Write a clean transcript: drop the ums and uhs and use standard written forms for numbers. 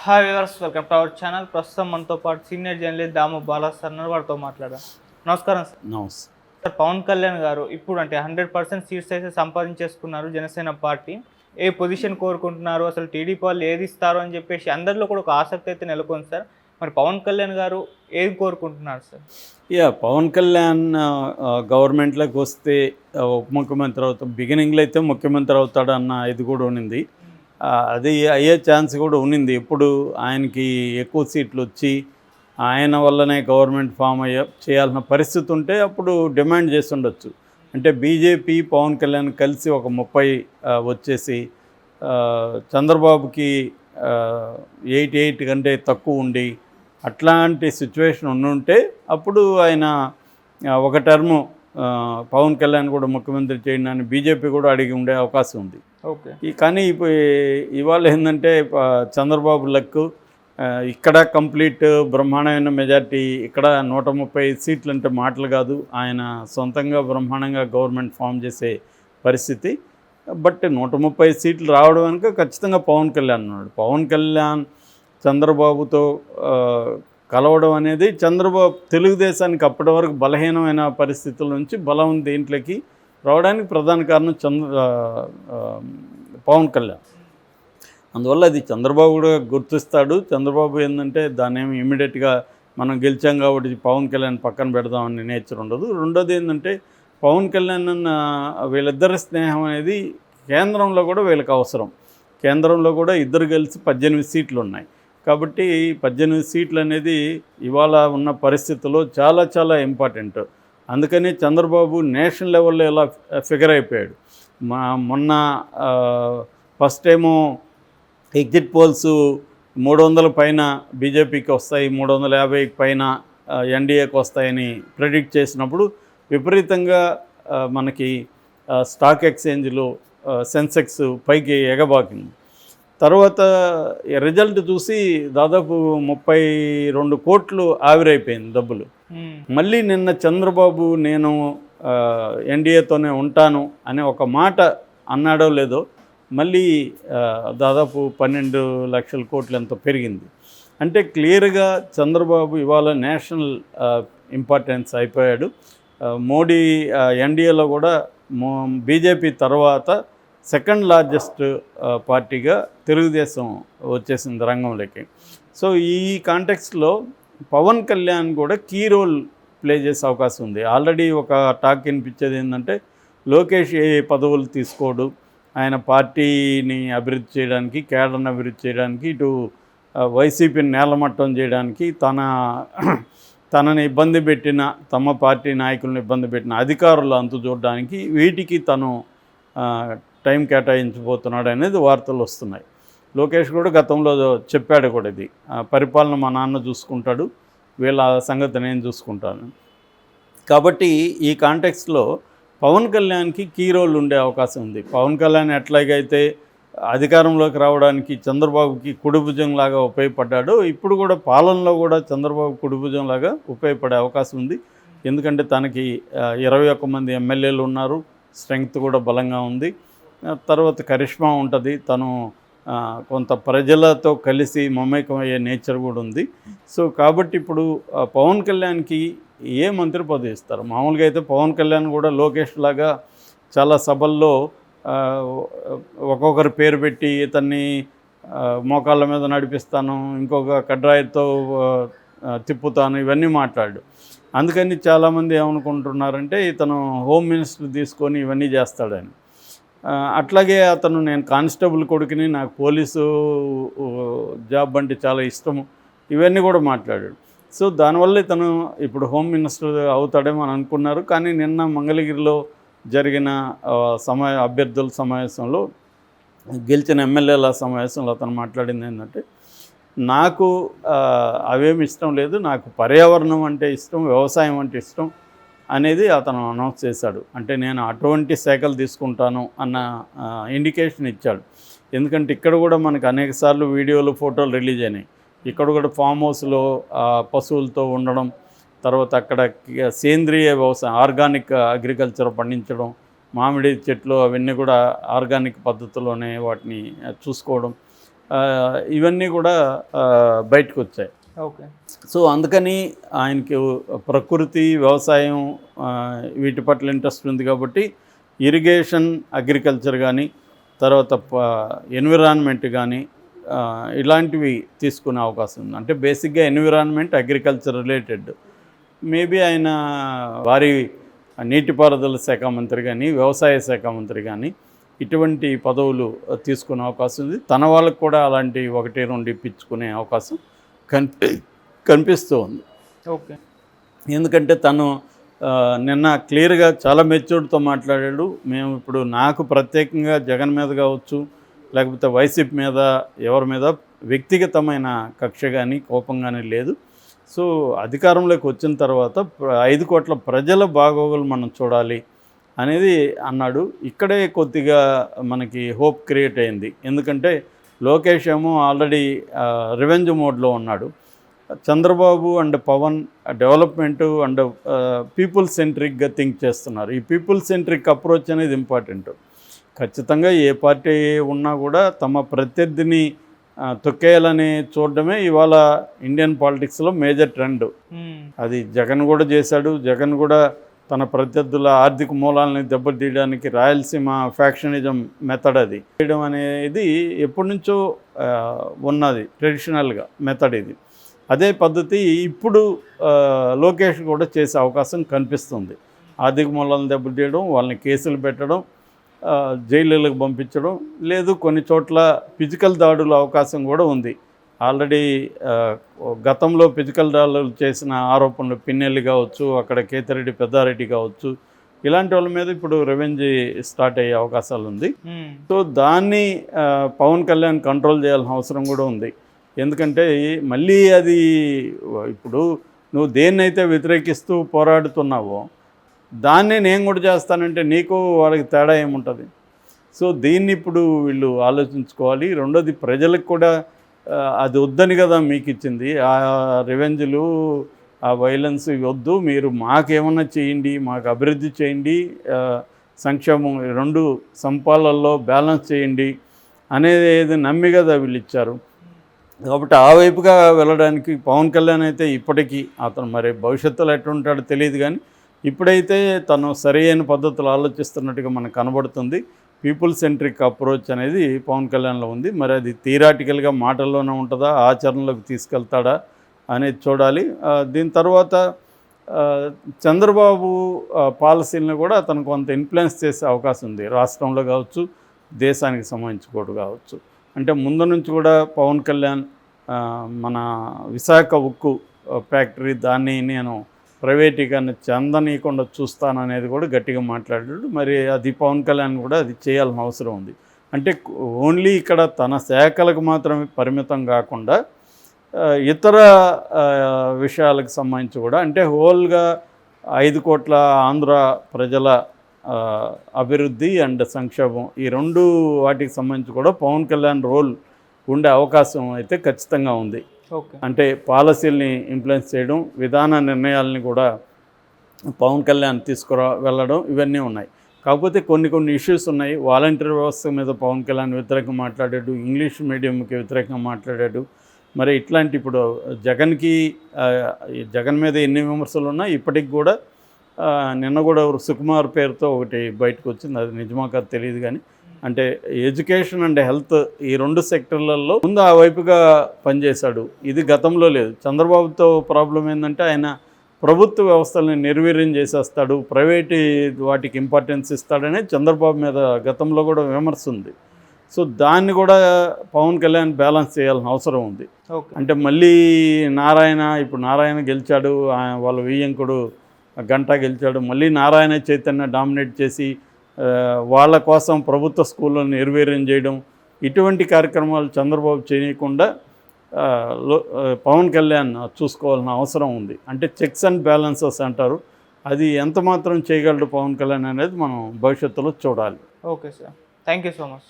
Hi viewers, welcome to our channel. ప్రస్తుతం మనతో పాటు సీనియర్ జర్నలిస్ట్ దాము బాలా సార్ ఉన్నారు. వారితో మాట్లాడదాం. నమస్కారం సార్. నమస్తే. సార్, పవన్ కళ్యాణ్ గారు ఇప్పుడు అంటే 100% సీట్స్ అయితే సంపాదించేసుకున్నారు జనసేన పార్టీ. ఏ పొజిషన్ కోరుకుంటున్నారు, అసలు టీడీపీ వాళ్ళు ఏది ఇస్తారు అని చెప్పేసి అందరిలో కూడా ఒక ఆసక్తి అయితే నెలకొంది సార్. మరి పవన్ కళ్యాణ్ గారు ఏది కోరుకుంటున్నారు సార్? పవన్ కళ్యాణ్ గవర్నమెంట్లోకి వస్తే ఉప ముఖ్యమంత్రి అవుతాం, బిగినింగ్లో అయితే ముఖ్యమంత్రి అవుతాడు అన్న ఇది కూడా ఉన్నింది. అది అయ్యే ఛాన్స్ కూడా ఉన్నింది. ఎప్పుడు ఆయనకి ఎక్కువ సీట్లు వచ్చి ఆయన వల్లనే గవర్నమెంట్ ఫామ్ చేయాల్సిన పరిస్థితి ఉంటే అప్పుడు డిమాండ్ చేసి ఉండొచ్చు. అంటే బీజేపీ పవన్ కళ్యాణ్ కలిసి ఒక 30 వచ్చేసి చంద్రబాబుకి 88 కంటే తక్కువ ఉండి అట్లాంటి సిచ్యువేషన్ ఉండుంటే అప్పుడు ఆయన ఒక టర్ము పవన్ కళ్యాణ్ కూడా ముఖ్యమంత్రి చేయండి అని బీజేపీ కూడా అడిగి ఉండే అవకాశం ఉంది. ఓకే. కానీ ఇవాళ ఏంటంటే చంద్రబాబు లక్ ఇక్కడ కంప్లీట్ బ్రహ్మాండమైన మెజార్టీ, ఇక్కడ 130 సీట్లు అంటే మాటలు కాదు, ఆయన సొంతంగా బ్రహ్మాండంగా గవర్నమెంట్ ఫామ్ చేసే పరిస్థితి. బట్ 130 సీట్లు రావడం వెనుక ఖచ్చితంగా పవన్ కళ్యాణ్ ఉన్నాడు. పవన్ కళ్యాణ్ చంద్రబాబుతో కలవడం అనేది చంద్రబాబు తెలుగుదేశానికి అప్పటి వరకు బలహీనమైన పరిస్థితుల నుంచి బలం దీంట్లోకి రావడానికి ప్రధాన కారణం పవన్ కళ్యాణ్. అందువల్ల అది చంద్రబాబు కూడా గుర్తిస్తాడు. చంద్రబాబు ఏంటంటే దాన్ని ఏమి ఇమీడియట్గా మనం గెలిచాం కాబట్టి పవన్ కళ్యాణ్ పక్కన పెడదామని నేచర్ ఉండదు. రెండోది ఏంటంటే పవన్ కళ్యాణ్ వీళ్ళిద్దరి స్నేహం అనేది కేంద్రంలో కూడా వీళ్ళకి అవసరం. కేంద్రంలో కూడా ఇద్దరు కలిసి 18 సీట్లు ఉన్నాయి కాబట్టి 18 సీట్లు అనేది ఇవాళ ఉన్న పరిస్థితుల్లో చాలా చాలా ఇంపార్టెంట్. అందుకని చంద్రబాబు నేషనల్ లెవెల్లో ఇలా ఫిగర్ అయిపోయాడు. మొన్న ఫస్ట్ ఏమో ఎగ్జిట్ పోల్స్ 300 పైన బీజేపీకి వస్తాయి, 350 పైన ఎన్డీఏకి వస్తాయని ప్రెడిక్ట్ చేసినప్పుడు విపరీతంగా మనకి స్టాక్ ఎక్స్చేంజ్లో సెన్సెక్స్ పైకి ఎగబాకింది. తర్వాత రిజల్ట్ చూసి దాదాపు 32 కోట్లు ఆవిరైపోయింది డబ్బులు. మళ్ళీ నిన్న చంద్రబాబు నేను ఎన్డీఏతోనే ఉంటాను అనే ఒక మాట అన్నాడో లేదో మళ్ళీ దాదాపు 12 లక్షల కోట్లు ఎంతో పెరిగింది. అంటే క్లియర్గా చంద్రబాబు ఇవాళ నేషనల్ ఇంపార్టెన్స్ అయిపోయాడు. మోడీ ఎన్డీఏలో కూడా బీజేపీ తర్వాత సెకండ్ లార్జెస్ట్ పార్టీగా తెలుగుదేశం వచ్చేసింది రంగంలోకి. సో ఈ కాంటెక్స్ట్లో పవన్ కళ్యాణ్ కూడా కీ రోల్ ప్లే చేసే అవకాశం ఉంది. ఆల్రెడీ ఒక టాక్ వినిపించేది ఏంటంటే లోకేష్ ఏ పదవులు తీసుకోడు, ఆయన పార్టీని అభివృద్ధి చేయడానికి, కేడర్ని అభివృద్ధి చేయడానికి, ఇటు వైసీపీని నేలమట్టం చేయడానికి, తనని ఇబ్బంది పెట్టిన తమ పార్టీ నాయకులను ఇబ్బంది పెట్టిన అధికారులు అంతు చూడడానికి వీటికి తను టైం కేటాయించబోతున్నాడు అనేది వార్తలు వస్తున్నాయి. లోకేష్ కూడా గతంలో చెప్పాడు కూడా, ఇది పరిపాలన మా నాన్న చూసుకుంటాడు, వీళ్ళ సంగతి నేను చూసుకుంటాను. కాబట్టి ఈ కాంటెక్స్లో పవన్ కళ్యాణ్కి కీ రోల్ ఉండే అవకాశం ఉంది. పవన్ కళ్యాణ్ ఎట్లాగైతే అధికారంలోకి రావడానికి చంద్రబాబుకి కుడిభుజంలాగా ఉపయోగపడ్డాడో ఇప్పుడు కూడా పాలనలో కూడా చంద్రబాబు కుడిభుజంలాగా ఉపయోగపడే అవకాశం ఉంది. ఎందుకంటే తనకి 21 మంది ఎమ్మెల్యేలు ఉన్నారు, స్ట్రెంగ్త్ కూడా బలంగా ఉంది, తర్వాత కరిష్మా ఉంటుంది, తను కొంత ప్రజలతో కలిసి మమేకమయ్యే నేచర్ కూడా ఉంది. సో కాబట్టి ఇప్పుడు పవన్ కళ్యాణ్కి ఏ మంత్రి పదవి ఇస్తారు? మామూలుగా అయితే పవన్ కళ్యాణ్ కూడా లోకేష్ లాగా చాలా సభల్లో ఒక్కొక్కరి పేరు పెట్టి ఇతన్ని మోకాళ్ళ మీద నడిపిస్తాను, ఇంకొక కడ్రాయితో తిప్పుతాను, ఇవన్నీ మాట్లాడు. అందుకని చాలామంది ఏమనుకుంటున్నారంటే ఇతను హోమ్ మినిస్టర్ తీసుకొని ఇవన్నీ చేస్తాడని. అట్లాగే అతను నేను కానిస్టేబుల్ కొడుకుని, నాకు పోలీసు జాబ్ అంటే చాలా ఇష్టము, ఇవన్నీ కూడా మాట్లాడాడు. సో దానివల్ల ఇతను ఇప్పుడు హోమ్ మినిస్టర్ అవుతాడేమో అని అనుకున్నారు. కానీ నిన్న మంగళగిరిలో జరిగిన అభ్యర్థుల సమావేశంలో, గెలిచిన ఎమ్మెల్యేల సమావేశంలో అతను మాట్లాడింది ఏంటంటే నాకు అవేమి ఇష్టం లేదు, నాకు పర్యావరణం అంటే ఇష్టం, వ్యవసాయం అంటే ఇష్టం అనేది అతను అనౌన్స్ చేశాడు. అంటే నేను అటువంటి శాఖలు తీసుకుంటాను అన్న ఇండికేషన్ ఇచ్చాడు. ఎందుకంటే ఇక్కడ కూడా మనకు అనేకసార్లు వీడియోలు, ఫోటోలు రిలీజ్ అయినాయి. ఇక్కడ కూడా ఫామ్ హౌస్లో పశువులతో ఉండడం, తర్వాత అక్కడ సేంద్రియ వ్యవసాయం, ఆర్గానిక్ అగ్రికల్చర్ పండించడం, మామిడి చెట్లు అవన్నీ కూడా ఆర్గానిక్ పద్ధతిలోనే వాటిని చూసుకోవడం, ఇవన్నీ కూడా బయటకు వచ్చాయి. ఓకే. సో అందుకని ఆయనకి ప్రకృతి, వ్యవసాయం వీటి పట్ల ఇంట్రెస్ట్ ఉంది కాబట్టి ఇరిగేషన్, అగ్రికల్చర్ కానీ, తర్వాత ఎన్విరాన్మెంట్ కానీ ఇలాంటివి తీసుకునే అవకాశం ఉంది. అంటే బేసిక్గా ఎన్విరాన్మెంట్, అగ్రికల్చర్ రిలేటెడ్. మేబీ ఆయన వారి నీటిపారుదల శాఖ మంత్రి కానీ, వ్యవసాయ శాఖ మంత్రి కానీ ఇటువంటి పదవులు తీసుకునే అవకాశం ఉంది. తన వాళ్ళకు కూడా అలాంటి 1-2 ఇప్పించుకునే అవకాశం కనిపిస్తూ ఉంది. ఓకే. ఎందుకంటే తను నిన్న క్లియర్గా చాలా మెచ్యూర్డ్తో మాట్లాడాడు. మేము ఇప్పుడు నాకు ప్రత్యేకంగా జగన్ మీద కావచ్చు, లేకపోతే వైసీపీ మీద, ఎవరి మీద వ్యక్తిగతమైన కక్ష కానీ, కోపం కానీ లేదు. సో అధికారంలోకి వచ్చిన తర్వాత 5 కోట్ల ప్రజల బాగోగులు మనం చూడాలి అనేది అన్నాడు. ఇక్కడే కొద్దిగా మనకి హోప్ క్రియేట్ అయింది. ఎందుకంటే లోకేష్ ఏమో ఆల్రెడీ రివెంజ్ మోడ్లో ఉన్నాడు. Chandrababu and Pawan development and people సెంట్రిక్గా థింక్ చేస్తున్నారు. ఈ పీపుల్ సెంట్రిక్ అప్రోచ్ అనేది ఇంపార్టెంట్. ఖచ్చితంగా ఏ పార్టీ ఉన్నా కూడా తమ ప్రత్యర్థిని తొక్కేయాలని చూడడమే ఇవాళ ఇండియన్ పాలిటిక్స్లో మేజర్ ట్రెండ్. అది జగన్ కూడా చేశాడు. జగన్ కూడా తన ప్రత్యర్థుల ఆర్థిక మూలాలని దెబ్బతీయడానికి రాయలసీమ ఫ్యాక్షనిజం మెథడ్ అది చేయడం అనేది ఎప్పటి నుంచో ఉన్నది, ట్రెడిషనల్గా మెథడ్ ఇది. అదే పద్ధతి ఇప్పుడు లోకేష్ కూడా చేసే అవకాశం కనిపిస్తుంది. ఆర్థిక మూలాలను దెబ్బతీయడం, వాళ్ళని కేసులు పెట్టడం, జైలులకు పంపించడం, లేదు కొన్ని చోట్ల ఫిజికల్ దాడుల అవకాశం కూడా ఉంది. ఆల్రెడీ గతంలో ఫిజికల్ దాడులు చేసిన ఆరోపణలు పిన్నెల్లి కావచ్చు, అక్కడ కేతిరెడ్డి పెద్దారెడ్డి కావచ్చు, ఇలాంటి వాళ్ళ మీద ఇప్పుడు రెవెంజ్ స్టార్ట్ అయ్యే అవకాశాలు ఉంది. సో దాన్ని పవన్ కళ్యాణ్ కంట్రోల్ చేయాల్సిన అవసరం కూడా ఉంది. ఎందుకంటే మళ్ళీ అది ఇప్పుడు నువ్వు దేన్నైతే వ్యతిరేకిస్తూ పోరాడుతున్నావో దాన్నే నేను కూడా చేస్తానంటే నీకు వాళ్ళకి తేడా ఏముంటుంది? సో దీన్ని ఇప్పుడు వీళ్ళు ఆలోచించుకోవాలి. రెండోది ప్రజలకు కూడా అది వద్దని కదా మీకు ఇచ్చింది, ఆ రివెంజ్లు, ఆ వైలెన్స్ వద్దు, మీరు మాకేమన్నా చేయండి, మాకు అభివృద్ధి చేయండి, సంక్షేమం 2 సంపాలలో బ్యాలెన్స్ చేయండి అనేది నమ్మి కదా వీళ్ళు ఇచ్చారు. కాబట్టి ఆ వైపుగా వెళ్ళడానికి పవన్ కళ్యాణ్ అయితే ఇప్పటికీ, అతను మరి భవిష్యత్తులో ఎట్లుంటాడో తెలియదు కానీ ఇప్పుడైతే తను సరైన పద్ధతులు ఆలోచిస్తున్నట్టుగా మనకు కనబడుతుంది. పీపుల్ సెంట్రిక్ అప్రోచ్ అనేది పవన్ కళ్యాణ్లో ఉంది. మరి అది థియరాటికల్గా మాటల్లోనే ఉంటుందా, ఆచరణలోకి తీసుకెళ్తాడా అనేది చూడాలి. దీని తర్వాత చంద్రబాబు పాలసీలను కూడా అతను కొంత ఇన్ఫ్లుయెన్స్ చేసే అవకాశం ఉంది. రాష్ట్రంలో కావచ్చు, దేశానికి సంబంధించి కూడా కావచ్చు. అంటే ముందు నుంచి కూడా పవన్ కళ్యాణ్ మన విశాఖ ఉక్కు ఫ్యాక్టరీ దాన్ని నేను ప్రైవేటీకరణ చెందనీయకుండా చూస్తాననేది కూడా గట్టిగా మాట్లాడాడు. మరి అది పవన్ కళ్యాణ్ కూడా అది చేయాల్సిన అవసరం ఉంది. అంటే ఓన్లీ ఇక్కడ తన శాఖలకు మాత్రమే పరిమితం కాకుండా ఇతర విషయాలకు సంబంధించి కూడా, అంటే హోల్గా 5 కోట్ల ఆంధ్ర ప్రజల అభివృద్ధి అండ్ సంక్షేమం, ఈ 2 వాటికి సంబంధించి కూడా పవన్ కళ్యాణ్ రోల్ ఉండే అవకాశం అయితే ఖచ్చితంగా ఉంది. అంటే పాలసీల్ని ఇన్ఫ్లుయెన్స్ చేయడం, విధాన నిర్ణయాలని కూడా పవన్ కళ్యాణ్ వెళ్ళడం, ఇవన్నీ ఉన్నాయి. కాకపోతే కొన్ని ఇష్యూస్ ఉన్నాయి. వాలంటీర్ వ్యవస్థ మీద పవన్ కళ్యాణ్ వ్యతిరేకంగా మాట్లాడాడు, ఇంగ్లీష్ మీడియంకి వ్యతిరేకంగా మాట్లాడాడు. మరి ఇట్లాంటి ఇప్పుడు జగన్ మీద ఎన్ని విమర్శలు ఉన్నా ఇప్పటికి కూడా నిన్న కూడా సుకుమార్ పేరుతో ఒకటి బయటకు వచ్చింది, అది నిజమా కాదు తెలియదు కానీ, అంటే ఎడ్యుకేషన్ అండ్ హెల్త్ ఈ 2 సెక్టర్లలో ముందు ఆ వైపుగా పనిచేశాడు. ఇది గతంలో లేదు. చంద్రబాబుతో ప్రాబ్లం ఏంటంటే ఆయన ప్రభుత్వ వ్యవస్థల్ని నిర్వీర్యం చేసేస్తాడు, ప్రైవేటు వాటికి ఇంపార్టెన్స్ ఇస్తాడనే చంద్రబాబు మీద గతంలో కూడా విమర్శ ఉంది. సో దాన్ని కూడా పవన్ కళ్యాణ్ బ్యాలెన్స్ చేయాల్సిన అవసరం ఉంది. అంటే మళ్ళీ ఇప్పుడు నారాయణ గెలిచాడు, వాళ్ళ వియ్యంకుడు గంటా గెలిచాడు, మళ్ళీ నారాయణ చైతన్య డామినేట్ చేసి వాళ్ళ కోసం ప్రభుత్వ స్కూళ్ళను నిర్వీర్యం చేయడం, ఇటువంటి కార్యక్రమాలు చంద్రబాబు చేయకుండా పవన్ కళ్యాణ్ చూసుకోవాల్సిన అవసరం ఉంది. అంటే చెక్స్ అండ్ బ్యాలెన్సెస్ అంటారు, అది ఎంత మాత్రం చేయగలడు పవన్ కళ్యాణ్ అనేది మనం భవిష్యత్తులో చూడాలి. Okay sir, thank you so much.